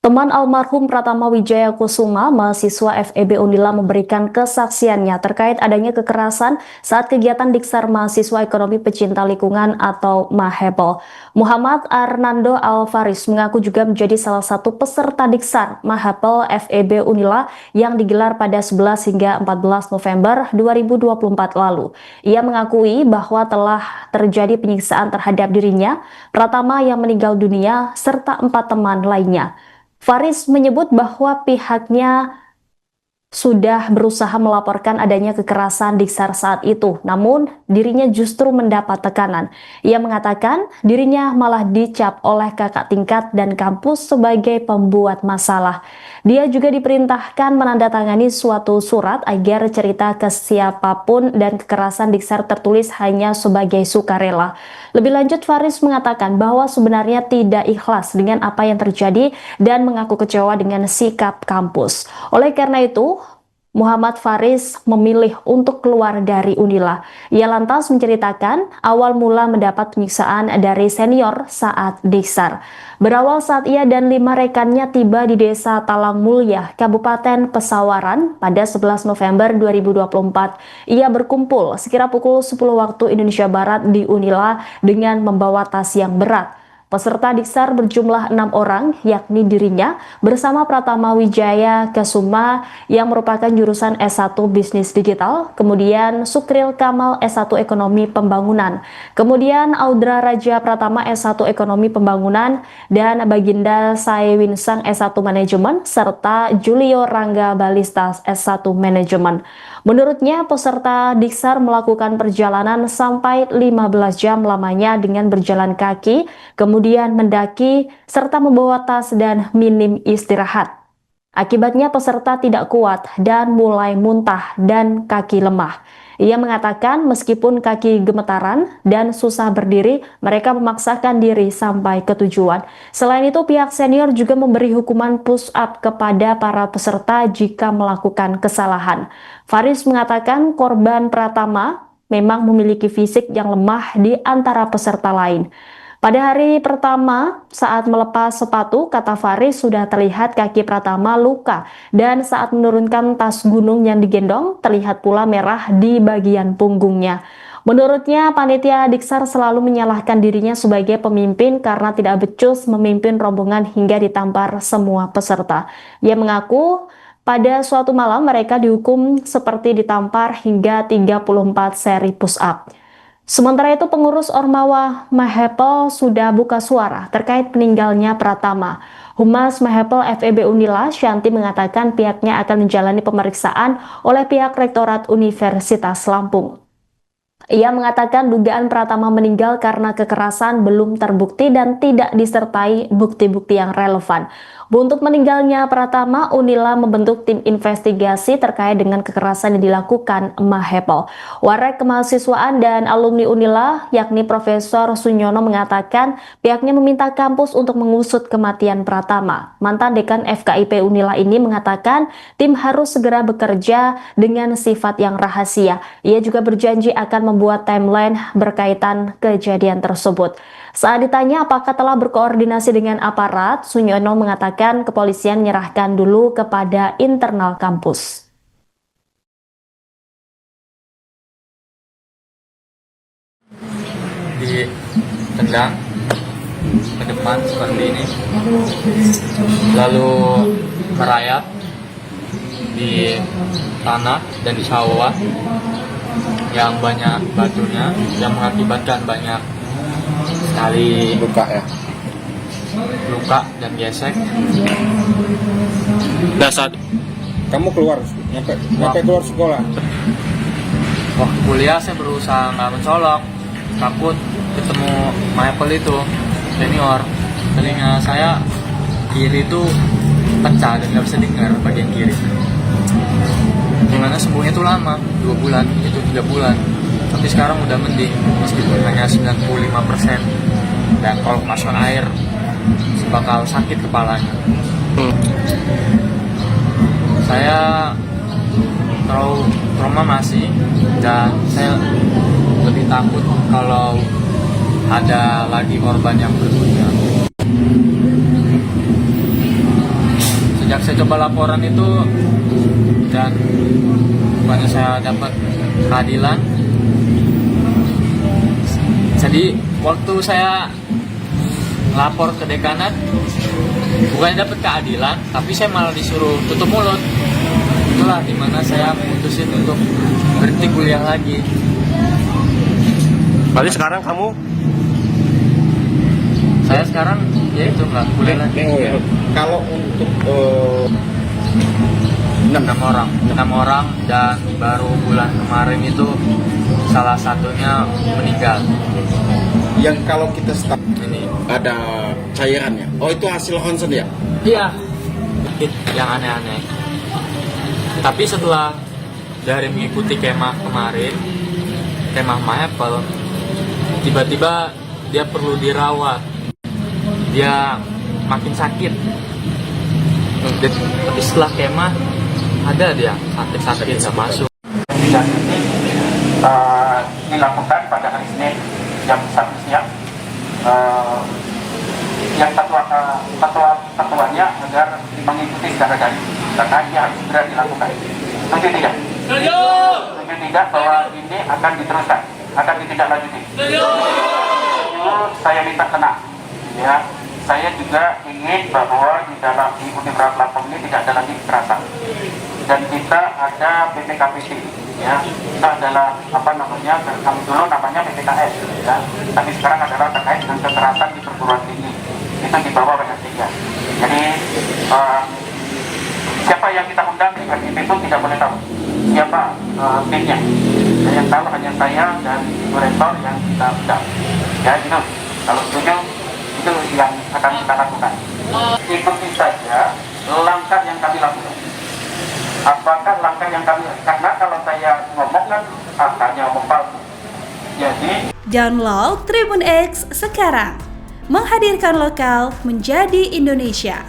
Teman almarhum Pratama Wijaya Kusuma, mahasiswa FEB Unila memberikan kesaksiannya terkait adanya kekerasan saat kegiatan Diksar Mahasiswa Ekonomi Pecinta Lingkungan atau MAHEPL. Muhammad Arnando Alvaris mengaku juga menjadi salah satu peserta Diksar MAHEPL FEB Unila yang digelar pada 11 hingga 14 November 2024 lalu. Ia mengakui bahwa telah terjadi penyiksaan terhadap dirinya, Pratama yang meninggal dunia, serta 4 teman lainnya. Faris menyebut bahwa pihaknya sudah berusaha melaporkan adanya kekerasan Diksar saat itu, namun dirinya justru mendapat tekanan. Ia mengatakan dirinya malah dicap oleh kakak tingkat dan kampus sebagai pembuat masalah. Dia juga diperintahkan menandatangani suatu surat agar cerita ke siapapun dan kekerasan Diksar tertulis hanya sebagai sukarela. Lebih lanjut, Faris mengatakan bahwa sebenarnya tidak ikhlas dengan apa yang terjadi dan mengaku kecewa dengan sikap kampus. Oleh karena itu, Muhammad Faris memilih untuk keluar dari Unila. Ia lantas menceritakan awal mula mendapat penyiksaan dari senior saat Diksar. Berawal saat ia dan 5 rekannya tiba di Desa Talang Mulya, Kabupaten Pesawaran pada 11 November 2024. Ia berkumpul sekira pukul 10 waktu Indonesia Barat di Unila dengan membawa tas yang berat. Peserta Diksar berjumlah 6 orang, yakni dirinya bersama Pratama Wijaya Kusuma yang merupakan jurusan S1 Bisnis Digital, kemudian Sukril Kamal S1 Ekonomi Pembangunan, kemudian Audra Raja Pratama S1 Ekonomi Pembangunan, dan Baginda Saiwinsang S1 Manajemen, serta Julio Rangga Balistas S1 Manajemen. Menurutnya, peserta Diksar melakukan perjalanan sampai 15 jam lamanya dengan berjalan kaki, kemudian mendaki, serta membawa tas dan minim istirahat. Akibatnya peserta tidak kuat dan mulai muntah dan kaki lemah. Ia mengatakan meskipun kaki gemetaran dan susah berdiri, mereka memaksakan diri sampai ke tujuan. Selain itu, pihak senior juga memberi hukuman push up kepada para peserta jika melakukan kesalahan. Faris mengatakan korban Pratama memang memiliki fisik yang lemah di antara peserta lain. Pada hari pertama, saat melepas sepatu, kata Faris sudah terlihat kaki Pratama luka, dan saat menurunkan tas gunung yang digendong, terlihat pula merah di bagian punggungnya. Menurutnya, panitia Diksar selalu menyalahkan dirinya sebagai pemimpin karena tidak becus memimpin rombongan hingga ditampar semua peserta. Ia mengaku pada suatu malam mereka dihukum seperti ditampar hingga 34 seri push up. Sementara itu, pengurus Ormawa MAHEPL sudah buka suara terkait meninggalnya Pratama. Humas MAHEPL FEB Unila, Shanti, mengatakan pihaknya akan menjalani pemeriksaan oleh pihak Rektorat Universitas Lampung. Ia mengatakan dugaan Pratama meninggal karena kekerasan belum terbukti dan tidak disertai bukti-bukti yang relevan. Buntut meninggalnya Pratama, Unila membentuk tim investigasi terkait dengan kekerasan yang dilakukan MAHEPL. Warek Kemahasiswaan dan alumni Unila, yakni Profesor Sunyono, mengatakan pihaknya meminta kampus untuk mengusut kematian Pratama. Mantan Dekan FKIP Unila ini mengatakan tim harus segera bekerja dengan sifat yang rahasia. Ia juga berjanji akan membuat timeline berkaitan kejadian tersebut. Saat ditanya apakah telah berkoordinasi dengan aparat, Sunyono mengatakan kepolisian menyerahkan dulu kepada internal kampus. Ditendang ke depan seperti ini, lalu merayap di tanah dan di sawah yang banyak batunya, yang mengakibatkan banyak sekali luka dan gesek. Nah, saat kamu keluar, nyampe keluar sekolah. Waktu kuliah saya berusaha nggak mencolok, takut ketemu MAHEPL itu senior. Telinga saya kiri itu pecah dan nggak bisa dengar bagian kiri. Gimana sembuhnya itu lama, 2 bulan, itu 3 bulan. Tapi sekarang udah mending, meskipun hanya 95%. Dan kalau kemasukan air, bakal sakit kepalanya. Saya trauma masih, dan saya lebih takut kalau ada lagi korban yang berikutnya. sejak saya coba laporan itu dan bukannya saya dapat keadilan. Jadi waktu saya lapor ke dekanat, bukannya dapat keadilan, tapi saya malah disuruh tutup mulut. Itulah dimana saya memutusin untuk berhenti kuliah lagi. Berarti sekarang kamu Saya sekarang ya itu nggak kuliah lagi. Kalau untuk 6 orang dan baru bulan kemarin itu salah satunya meninggal. yang kalau kita start Ini ada cairannya, oh itu hasil ronsen ya? iya yang aneh-aneh. Tapi setelah dari mengikuti kemah kemarin, kemah Mahepel, tiba-tiba dia perlu dirawat, dia makin sakit. Tapi setelah kemah ada dia sakit-sakit nggak masuk. Dan ini dilakukan pada hari Senin jam 1 siang. Yang satuannya agar mengikuti secara daring karena ini harus segera dilakukan. Setuju tidak? Setuju tidak bahwa ini akan diteruskan, akan ditindaklanjuti? Setuju. Saya minta tenang, ya. Saya juga ingin bahwa di dalam di Universitas Lampung ini tidak ada lagi kekerasan dan kita ada BPKPT, ya. Kita adalah dulu namanya PPKS, ya. Tapi sekarang adalah terkait dengan kekerasan di perguruan tinggi, itu di bawah banyak tiga. Jadi siapa yang kita undang di FIP pun tidak boleh tahu siapa timnya. Yang tahu hanya saya dan Ibu Rektor yang kita undang. Ya gitu. Kalau setuju itu yang akan kita lakukan. Ikuti saja langkah yang kami lakukan. Apakah langkah yang kami, karena kalau saya ngomong kan asalnya ngomong palsu. Jadi Download Tribun X sekarang, menghadirkan lokal menjadi Indonesia.